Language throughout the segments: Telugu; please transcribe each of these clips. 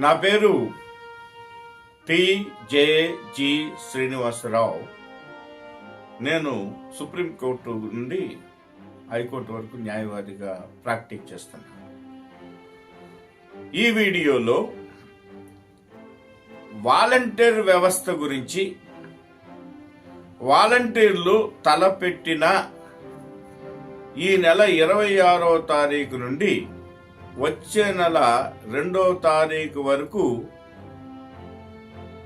నా పేరు టి.జె.జి. శ్రీనివాసరావు. నేను సుప్రీంకోర్టు నుండి హైకోర్టు వరకు న్యాయవాదిగా ప్రాక్టీస్ చేస్తున్నాను. ఈ వీడియోలో వాలంటీర్ వ్యవస్థ గురించి, వాలంటీర్లు తలపెట్టిన ఈ నెల 26వ తారీఖు నుండి వచ్చే నెల 2వ తారీఖు వరకు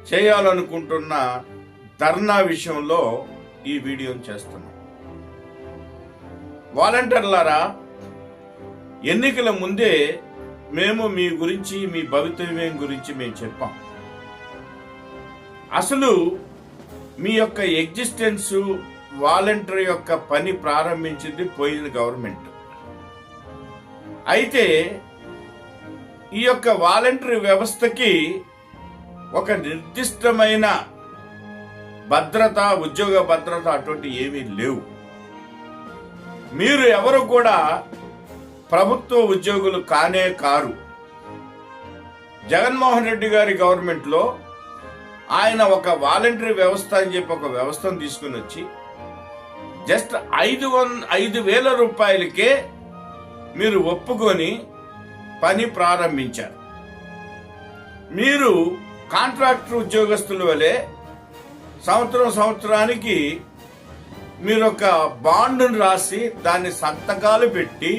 చేయాలనుకుంటున్న ధర్నా విషయంలో ఈ వీడియోని చేస్తున్నాం. వాలంటీర్లారా, ఎన్నికల ముందే మేము మీ గురించి, మీ భవితవ్యం గురించి మేము చెప్పాం. అసలు మీ యొక్క ఎగ్జిస్టెన్స్, వాలంటీర్ యొక్క పని ప్రారంభించింది పోయిన గవర్నమెంట్. అయితే ఈ యొక్క వాలంటీర్ వ్యవస్థకి ఒక నిర్దిష్టమైన భద్రత, ఉద్యోగ భద్రత అటువంటి ఏమీ లేవు. మీరు ఎవరు కూడా ప్రభుత్వ ఉద్యోగులు కానే కారు. జగన్మోహన్ రెడ్డి గారి గవర్నమెంట్ లో ఆయన ఒక వాలంటీర్ వ్యవస్థ అని చెప్పి ఒక వ్యవస్థను తీసుకుని వచ్చి జస్ట్ 5,000 రూపాయలకే మీరు ఒప్పుకొని పని ప్రారంభించారు. మీరు కాంట్రాక్టర్ ఉద్యోగస్తుల వలె సంవత్సరానికి మీరు ఒక బాండును రాసి దాన్ని సంతకాలు పెట్టి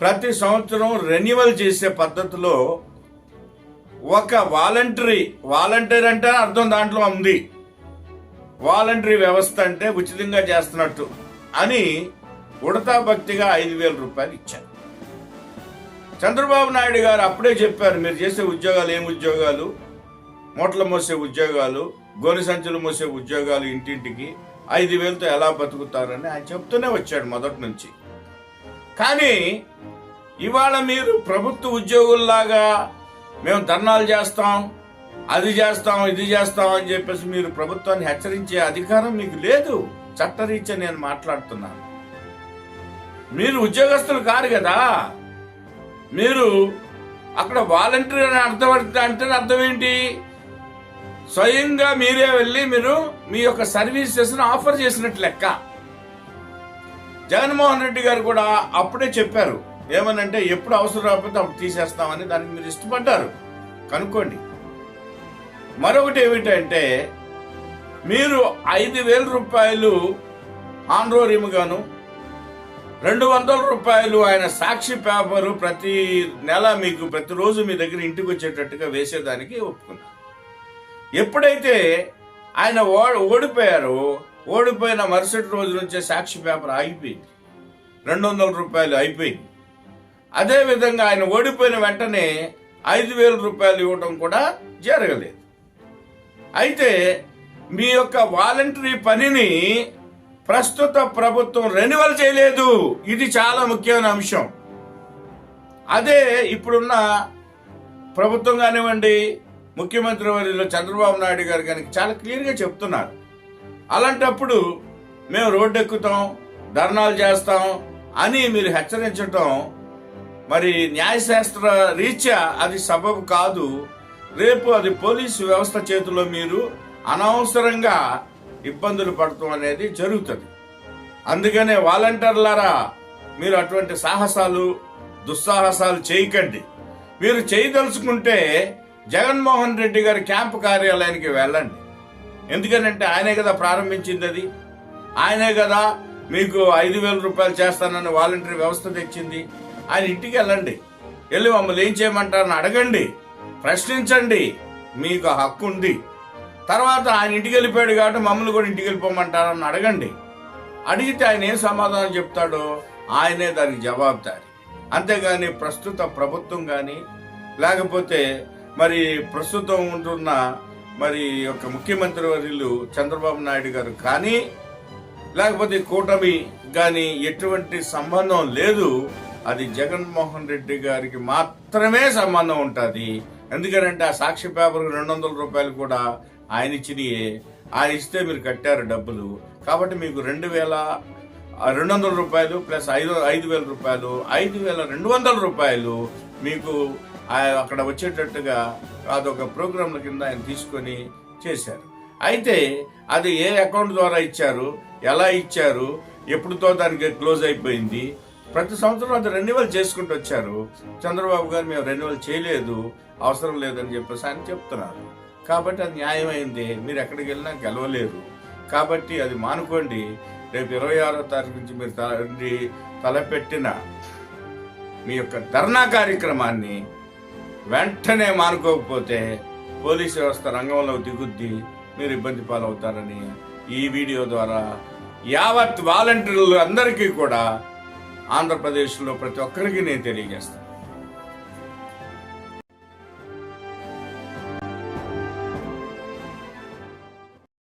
ప్రతి సంవత్సరం రెన్యువల్ చేసే పద్ధతిలో ఒక వాలంటీర్ అంటే అర్థం దాంట్లో ఉంది. వాలంటరీ వ్యవస్థ అంటే ఉచితంగా చేస్తున్నట్టు అని ఉడతా భక్తిగా 5,000 రూపాయలు ఇచ్చారు. చంద్రబాబు నాయుడు గారు అప్పుడే చెప్పారు, మీరు చేసే ఉద్యోగాలు ఏం ఉద్యోగాలు, మూటలు మోసే ఉద్యోగాలు, గోనె సంచులు మోసే ఉద్యోగాలు, ఇంటింటికి 5,000తో ఎలా బతుకుతారని ఆయన చెప్తూనే వచ్చాడు మొదటి నుంచి. కానీ ఇవాళ మీరు ప్రభుత్వ ఉద్యోగుల్లాగా మేము ధర్నాలు చేస్తాం, అది చేస్తాం, ఇది చేస్తాం అని చెప్పేసి మీరు ప్రభుత్వాన్ని హెచ్చరించే అధికారం మీకు లేదు. చట్టరీత్యా నేను మాట్లాడుతున్నాను. మీరు ఉద్యోగస్తులు కారు కదా. మీరు అక్కడ వాలంటీర్ అని అర్థం ఏంటి? స్వయంగా మీరే వెళ్ళి మీరు మీ యొక్క సర్వీసెస్ ఆఫర్ చేసినట్టు లెక్క. జగన్మోహన్ రెడ్డి గారు కూడా అప్పుడే చెప్పారు, ఏమనంటే ఎప్పుడు అవసరం రాకపోతే అప్పుడు తీసేస్తామని. దానికి మీరు ఇష్టపడ్డారు, కనుక్కోండి. మరొకటి ఏమిటంటే, మీరు 5,000 రూపాయలు ఆన్రోరిమ్ గాను, 200 రూపాయలు ఆయన సాక్షి పేపరు ప్రతి నెల మీకు ప్రతిరోజు మీ దగ్గర ఇంటికి వచ్చేటట్టుగా వేసేదానికి ఒప్పుకున్నారు. ఎప్పుడైతే ఆయన ఓడిపోయారో, ఓడిపోయిన మరుసటి రోజు నుంచే సాక్షి పేపర్ ఆగిపోయింది, 200 రూపాయలు అయిపోయింది. అదేవిధంగా ఆయన ఓడిపోయిన వెంటనే 5,000 రూపాయలు ఇవ్వడం కూడా జరగలేదు. అయితే మీ యొక్క వాలంటరీ పనిని ప్రస్తుత ప్రభుత్వం రెన్యువల్ చేయలేదు. ఇది చాలా ముఖ్యమైన అంశం. అదే ఇప్పుడున్న ప్రభుత్వం కానివ్వండి, ముఖ్యమంత్రి వర్యులు చంద్రబాబు నాయుడు గారు కానీ చాలా క్లియర్గా చెప్తున్నారు. అలాంటప్పుడు మేము రోడ్డు ఎక్కుతాం, ధర్నాలు చేస్తాం అని మీరు హెచ్చరించటం మరి న్యాయశాస్త్ర రీత్యా అది సబబు కాదు. రేపు అది పోలీసు వ్యవస్థ చేతిలో మీరు అనవసరంగా ఇబ్బందులు పడటం అనేది జరుగుతుంది. అందుకనే వాలంటీర్లారా, మీరు అటువంటి సాహసాలు, దుస్సాహసాలు చేయకండి. మీరు చేయదలుచుకుంటే జగన్మోహన్ రెడ్డి గారి క్యాంపు కార్యాలయానికి వెళ్ళండి. ఎందుకనంటే ఆయనే కదా ప్రారంభించింది, అది ఆయనే కదా మీకు 5,000 రూపాయలు చేస్తానని వాలంటీర్ వ్యవస్థ తెచ్చింది. ఆయన ఇంటికి వెళ్ళండి, వెళ్ళి మమ్మల్ని ఏం చేయమంటారని అడగండి, ప్రశ్నించండి, మీకు హక్కు ఉంది. తర్వాత ఆయన ఇంటికి వెళ్ళిపోయాడు కాబట్టి మమ్మల్ని కూడా ఇంటికి వెళ్ళిపోమంటారని అడగండి. అడిగితే ఆయన ఏం సమాధానం చెప్తాడో ఆయనే దానికి జవాబుదారి. అంతేగాని ప్రస్తుత ప్రభుత్వం కానీ, లేకపోతే మరి ప్రస్తుతం ఉంటున్న మరి యొక్క ముఖ్యమంత్రి వర్యులు చంద్రబాబు నాయుడు గారు కానీ, లేకపోతే కూటమి కానీ ఎటువంటి సంబంధం లేదు. అది జగన్మోహన్ రెడ్డి గారికి మాత్రమే సంబంధం ఉంటుంది. ఎందుకంటే ఆ సాక్షి పేపర్కి 200 రూపాయలు కూడా ఆయన ఇచ్చినయే. ఆయన ఇస్తే మీరు కట్టారు డబ్బులు. కాబట్టి మీకు 2,200 రూపాయలు ప్లస్ 5,000 రూపాయలు, 5,200 రూపాయలు మీకు అక్కడ వచ్చేటట్టుగా అదొక ప్రోగ్రాంల కింద ఆయన తీసుకొని చేశారు. అయితే అది ఏ అకౌంట్ ద్వారా ఇచ్చారు, ఎలా ఇచ్చారు, ఎప్పుడుతో దానికి క్లోజ్ అయిపోయింది, ప్రతి సంవత్సరం అది రెన్యువల్ చేసుకుంటూ వచ్చారు. చంద్రబాబు గారు మేము రెన్యువల్ చేయలేదు, అవసరం లేదని చెప్పేసి ఆయన చెప్తున్నారు. కాబట్టి అది న్యాయమైంది. మీరు ఎక్కడికి వెళ్ళినా గెలవలేరు. కాబట్టి అది మానుకోండి. రేపు 26వ తారీఖు నుంచి మీరు తలపెట్టిన మీ యొక్క ధర్నా కార్యక్రమాన్ని వెంటనే మానుకోకపోతే పోలీసు వ్యవస్థ రంగంలో దిగుద్ది, మీరు ఇబ్బంది పాలవుతారని ఈ వీడియో ద్వారా యావత్ వాలంటీర్లు అందరికీ కూడా ఆంధ్రప్రదేశ్లో ప్రతి ఒక్కరికి నేను తెలియజేస్తాను.